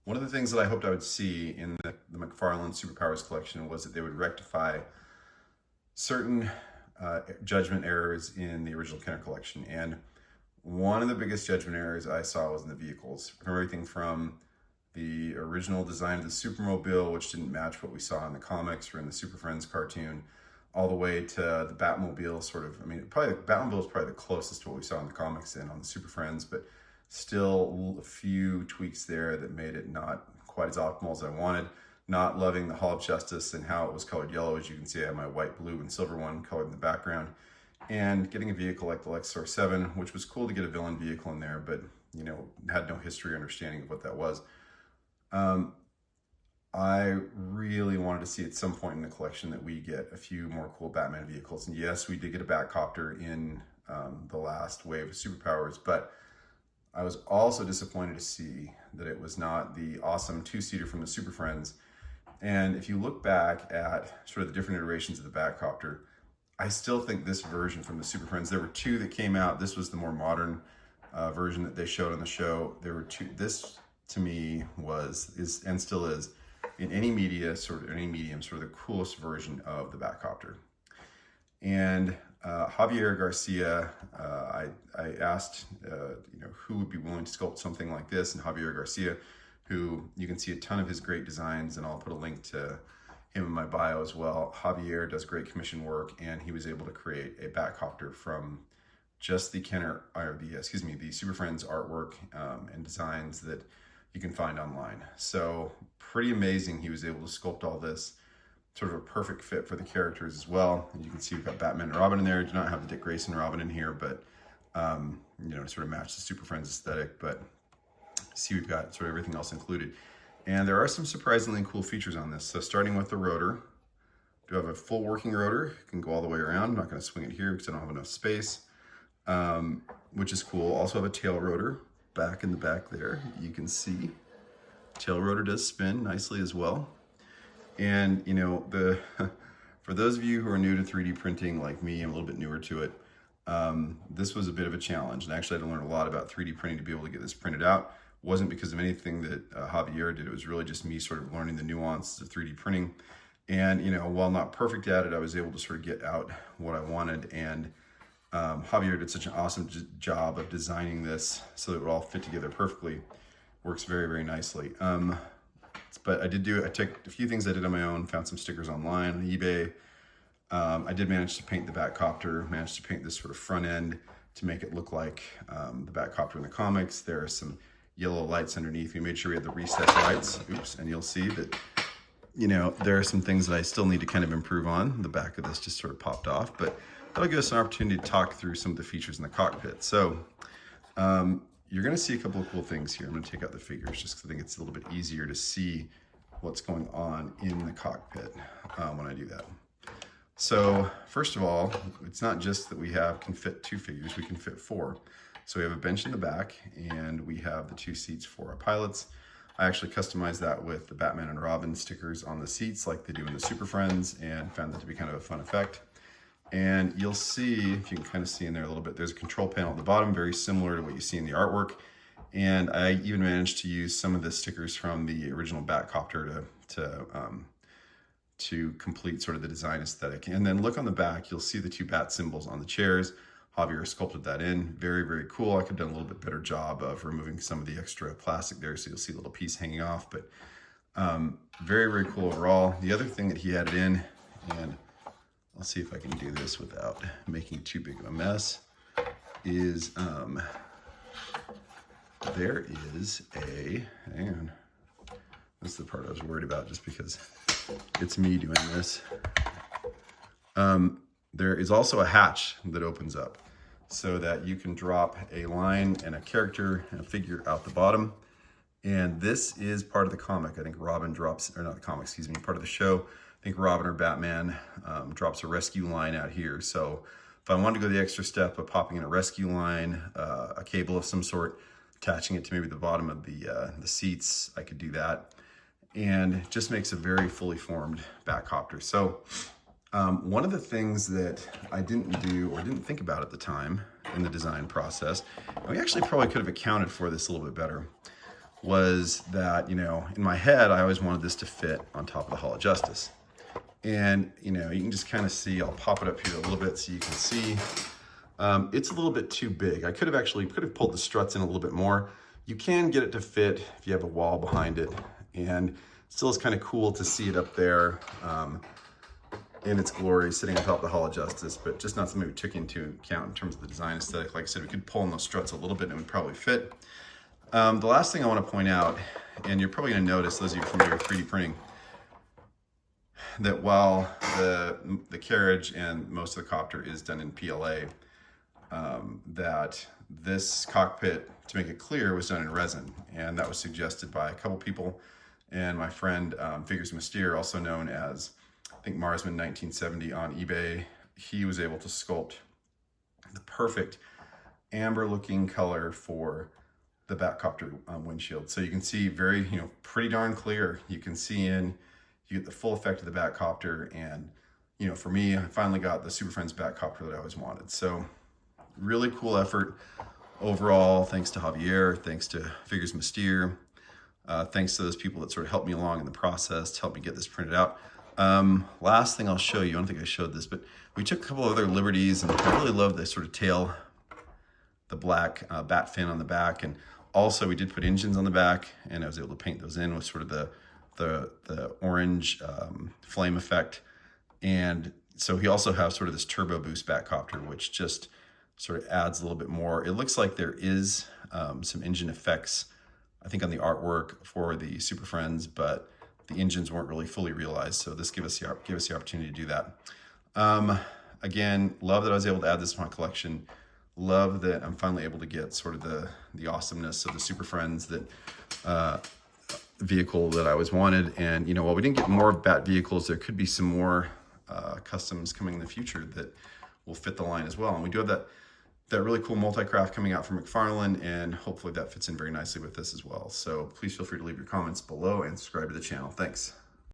One of the things that I hoped I would see in the McFarlane Superpowers collection was that they would rectify certain judgment errors in the original Kenner collection. And one of the biggest judgment errors I saw was in the vehicles. Everything from the original design of the Supermobile, which didn't match what we saw in the comics or in the Super Friends cartoon, all the way to the Batmobile, sort of. I mean, probably the Batmobile is probably the closest to what we saw in the comics and on the Super Friends, but still a few tweaks there that made it not quite as optimal as I wanted. Not loving the Hall of Justice and how it was colored yellow. As you can see, I have my white, blue, and silver one colored in the background. And getting a vehicle like the Lexus 7, which was cool to get a villain vehicle in there, but had no history or understanding of what that was. I really wanted to see at some point in the collection that we get a few more cool Batman vehicles. And yes, we did get a Batcopter in the last wave of Superpowers, but I was also disappointed to see that it was not the awesome two-seater from the Super Friends. And if you look back at sort of the different iterations of the Batcopter, I still think this version from the Super Friends, there were two that came out. This was the more modern version that they showed on the show. There were two. This to me is and still is, in any media, sort of any medium, sort of the coolest version of the Batcopter. And Javier Garcia, I asked, who would be willing to sculpt something like this, and Javier Garcia, who you can see a ton of his great designs, and I'll put a link to him in my bio as well. Javier does great commission work, and he was able to create a Batcopter from just the the Super Friends artwork and designs that you can find online. So pretty amazing. He was able to sculpt all this, sort of a perfect fit for the characters as well. And you can see we've got Batman and Robin in there. I do not have the Dick Grayson Robin in here, but to sort of match the Super Friends aesthetic. But see, we've got sort of everything else included. And there are some surprisingly cool features on this. So starting with the rotor, do have a full working rotor. It can go all the way around. I'm not going to swing it here because I don't have enough space, which is cool. Also have a tail rotor back in the back there. You can see tail rotor does spin nicely as well. And for those of you who are new to 3D printing like me, I'm a little bit newer to it. This was a bit of a challenge, and actually I had to learn a lot about 3D printing to be able to get this printed out. It wasn't because of anything that Javier did. It was really just me sort of learning the nuances of 3D printing. And while not perfect at it, I was able to sort of get out what I wanted. And Javier did such an awesome job of designing this so that it would all fit together perfectly. Works very, very nicely. But I took a few things I did on my own, found some stickers online on eBay. I did manage to paint the Batcopter, managed to paint this sort of front end to make it look like the Batcopter in the comics. There are some yellow lights underneath. We made sure we had the recessed lights. Oops, and you'll see that, there are some things that I still need to kind of improve on. The back of this just sort of popped off, but that'll give us an opportunity to talk through some of the features in the cockpit. So you're gonna see a couple of cool things here. I'm gonna take out the figures just because I think it's a little bit easier to see what's going on in the cockpit when I do that. So first of all, it's not just that we can fit two figures, we can fit four. So we have a bench in the back, and we have the two seats for our pilots. I actually customized that with the Batman and Robin stickers on the seats like they do in the Super Friends, and found that to be kind of a fun effect. And you'll see, if you can kind of see in there a little bit, there's a control panel at the bottom, very similar to what you see in the artwork. And I even managed to use some of the stickers from the original Batcopter to complete sort of the design aesthetic. And then look on the back, you'll see the two bat symbols on the chairs. Javier sculpted that in. Very, very cool. I could have done a little bit better job of removing some of the extra plastic there, so you'll see a little piece hanging off, but very, very cool overall. The other thing that he added in, and I'll see if I can do this without making too big of a mess, is there is hang on, that's the part I was worried about just because it's me doing this. There is also a hatch that opens up so that you can drop a line and a character and a figure out the bottom. And this is part of the comic. I think Robin drops, or not the comic, excuse me, part of the show. I think Robin or Batman drops a rescue line out here. So if I wanted to go the extra step of popping in a rescue line, a cable of some sort, attaching it to maybe the bottom of the seats, I could do that. And it just makes a very fully formed Batcopter. So one of the things that I didn't do or didn't think about at the time in the design process, and we actually probably could have accounted for this a little bit better, was that, you know, in my head, I always wanted this to fit on top of the Hall of Justice. And, you know, you can just kind of see, I'll pop it up here a little bit so you can see. It's a little bit too big. I could have pulled the struts in a little bit more. You can get it to fit if you have a wall behind it. And still is kind of cool to see it up there in its glory, sitting on top of the Hall of Justice, but just not something we took into account in terms of the design aesthetic. Like I said, we could pull in those struts a little bit and it would probably fit. The last thing I want to point out, and you're probably going to notice, those of you familiar with 3D printing, that while the carriage and most of the copter is done in PLA, that this cockpit, to make it clear, was done in resin. And that was suggested by a couple people. And my friend, Figures Mystere, also known as, I think, Marsman 1970 on eBay, he was able to sculpt the perfect amber looking color for the Batcopter windshield. So you can see very, you know, pretty darn clear. You can see in, you get the full effect of the Batcopter. And, you know, for me, I finally got the Super Friends Batcopter that I always wanted. So really cool effort overall. Thanks to Javier, thanks to Figures Mystere, thanks to those people that sort of helped me along in the process to help me get this printed out. Last thing I'll show you, I don't think I showed this, but we took a couple other liberties, and I really love this sort of tail, the black bat fin on the back. And also we did put engines on the back, and I was able to paint those in with sort of the orange flame effect. And so he also has sort of this turbo boost Batcopter, which just sort of adds a little bit more. It looks like there is some engine effects, I think, on the artwork for the Super Friends, but the engines weren't really fully realized. So this gave us the opportunity to do that. Again, love that I was able to add this to my collection. Love that I'm finally able to get sort of the awesomeness of the Super Friends, that vehicle that I always wanted. And, you know, while we didn't get more Bat vehicles, there could be some more customs coming in the future that will fit the line as well. And we do have that really cool multi-craft coming out from McFarlane, and hopefully that fits in very nicely with this as well. So please feel free to leave your comments below and subscribe to the channel. Thanks.